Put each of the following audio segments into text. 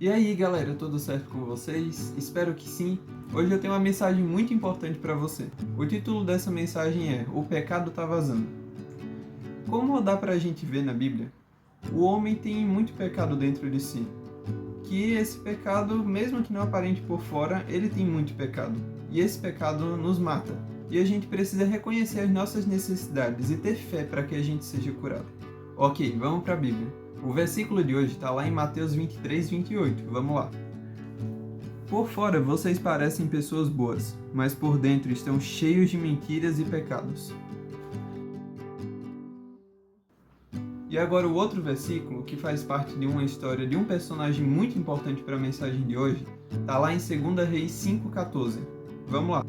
E aí galera, tudo certo com vocês? Espero que sim. Hoje eu tenho uma mensagem muito importante para você. O título dessa mensagem é O Pecado Tá Vazando. Como dá pra gente ver na Bíblia, o homem tem muito pecado dentro de si. Que esse pecado, mesmo que não aparente por fora, ele tem muito pecado. E esse pecado nos mata. E a gente precisa reconhecer as nossas necessidades e ter fé para que a gente seja curado. Ok, vamos para a Bíblia. O versículo de hoje está lá em Mateus 23, 28. Vamos lá. Por fora vocês parecem pessoas boas, mas por dentro estão cheios de mentiras e pecados. E agora o outro versículo, que faz parte de uma história de um personagem muito importante para a mensagem de hoje, está lá em 2 Reis 5,14. Vamos lá.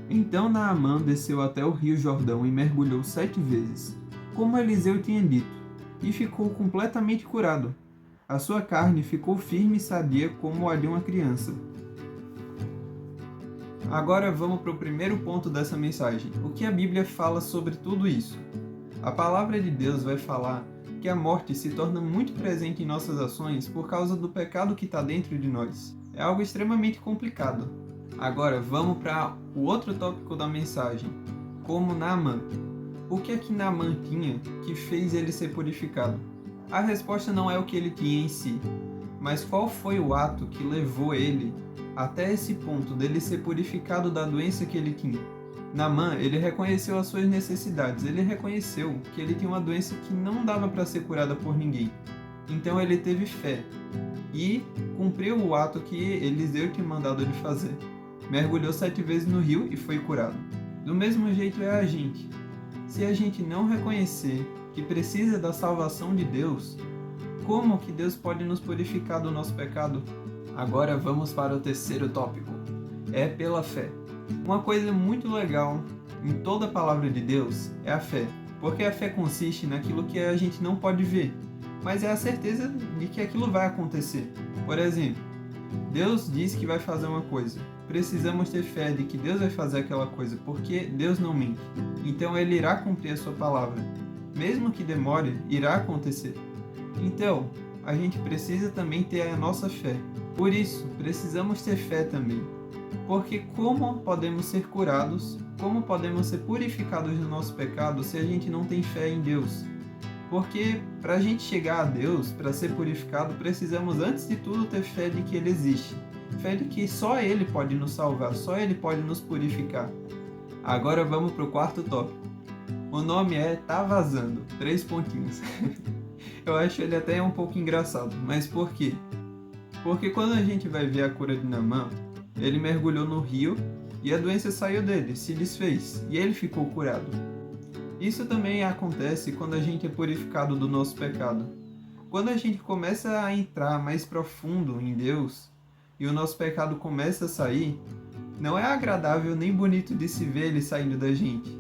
Então Naamã desceu até o rio Jordão e mergulhou 7 vezes, como Eliseu tinha dito, e ficou completamente curado. A sua carne ficou firme e sadia como a de uma criança. Agora vamos para o primeiro ponto dessa mensagem. O que a Bíblia fala sobre tudo isso? A palavra de Deus vai falar que a morte se torna muito presente em nossas ações por causa do pecado que está dentro de nós. É algo extremamente complicado. Agora vamos para o outro tópico da mensagem, como Naamã. O que é que Naamã tinha que fez ele ser purificado? A resposta não é o que ele tinha em si, mas qual foi o ato que levou ele até esse ponto dele ser purificado da doença que ele tinha. Naamã, ele reconheceu as suas necessidades, ele reconheceu que ele tinha uma doença que não dava para ser curada por ninguém. Então ele teve fé e cumpriu o ato que Eliseu tinha mandado ele fazer. Mergulhou 7 vezes no rio e foi curado. Do mesmo jeito é a gente. Se a gente não reconhecer que precisa da salvação de Deus, como que Deus pode nos purificar do nosso pecado? Agora vamos para o terceiro tópico. É pela fé. Uma coisa muito legal em toda a palavra de Deus é a fé, porque a fé consiste naquilo que a gente não pode ver, mas é a certeza de que aquilo vai acontecer. Por exemplo, Deus diz que vai fazer uma coisa. Precisamos ter fé de que Deus vai fazer aquela coisa, porque Deus não mente. Então Ele irá cumprir a sua palavra. Mesmo que demore, irá acontecer. Então, a gente precisa também ter a nossa fé. Por isso, precisamos ter fé também. Porque como podemos ser curados, como podemos ser purificados do nosso pecado se a gente não tem fé em Deus? Porque para a gente chegar a Deus, para ser purificado, precisamos antes de tudo ter fé de que Ele existe. Fé de que só Ele pode nos salvar, só Ele pode nos purificar. Agora vamos para o quarto tópico. O nome é Tá Vazando, 3 pontinhos. Eu acho ele até um pouco engraçado, mas por quê? Porque quando a gente vai ver a cura de Naamã, ele mergulhou no rio e a doença saiu dele, se desfez, e ele ficou curado. Isso também acontece quando a gente é purificado do nosso pecado. Quando a gente começa a entrar mais profundo em Deus e o nosso pecado começa a sair, não é agradável nem bonito de se ver ele saindo da gente.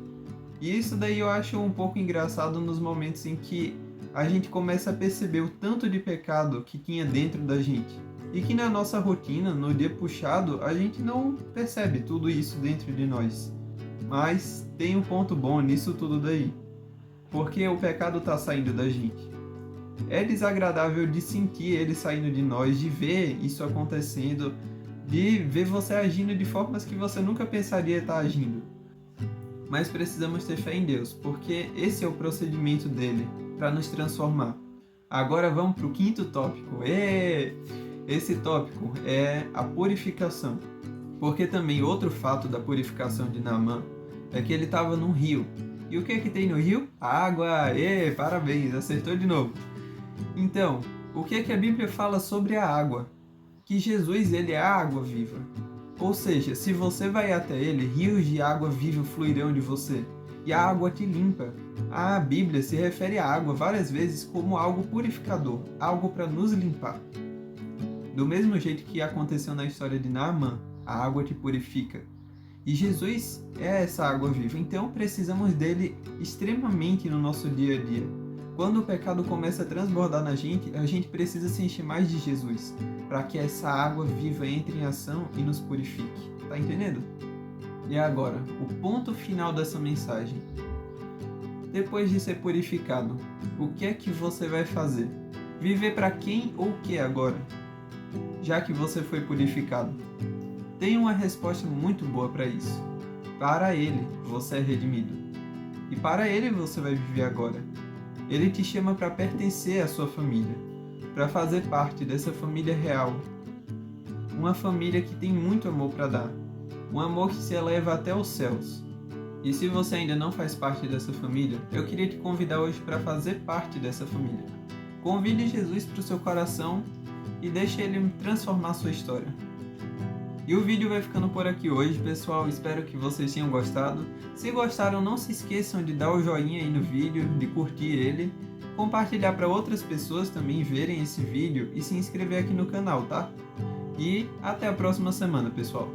E isso daí eu acho um pouco engraçado nos momentos em que a gente começa a perceber o tanto de pecado que tinha dentro da gente. E que na nossa rotina, no dia puxado, a gente não percebe tudo isso dentro de nós. Mas tem um ponto bom nisso tudo daí. Porque o pecado está saindo da gente. É desagradável de sentir ele saindo de nós, de ver isso acontecendo, de ver você agindo de formas que você nunca pensaria estar agindo. Mas precisamos ter fé em Deus, porque esse é o procedimento dele para nos transformar. Agora vamos para o quinto tópico. Esse tópico é a purificação. Porque também outro fato da purificação de Naamã é que ele estava num rio. E o que é que tem no rio? Água! Parabéns, acertou de novo. Então, o que é que a Bíblia fala sobre a água? Que Jesus, ele é a água viva. Ou seja, se você vai até ele, rios de água viva fluirão de você. E a água te limpa. A Bíblia se refere à água várias vezes como algo purificador, algo para nos limpar. Do mesmo jeito que aconteceu na história de Naamã, a água te purifica. E Jesus é essa água viva, então precisamos dele extremamente no nosso dia a dia. Quando o pecado começa a transbordar na gente, a gente precisa se encher mais de Jesus, para que essa água viva entre em ação e nos purifique. Tá entendendo? E agora, o ponto final dessa mensagem. Depois de ser purificado, o que é que você vai fazer? Viver para quem ou o que agora? já que você foi purificado? Tem uma resposta muito boa para isso. Para Ele você é redimido. E para Ele você vai viver agora. Ele te chama para pertencer à sua família, para fazer parte dessa família real. Uma família que tem muito amor para dar. Um amor que se eleva até os céus. E se você ainda não faz parte dessa família, eu queria te convidar hoje para fazer parte dessa família. Convide Jesus para o seu coração e deixe Ele transformar sua história. E o vídeo vai ficando por aqui hoje, pessoal. Espero que vocês tenham gostado. Se gostaram, não se esqueçam de dar o joinha aí no vídeo, de curtir ele, compartilhar para outras pessoas também verem esse vídeo e se inscrever aqui no canal, tá? E até a próxima semana, pessoal.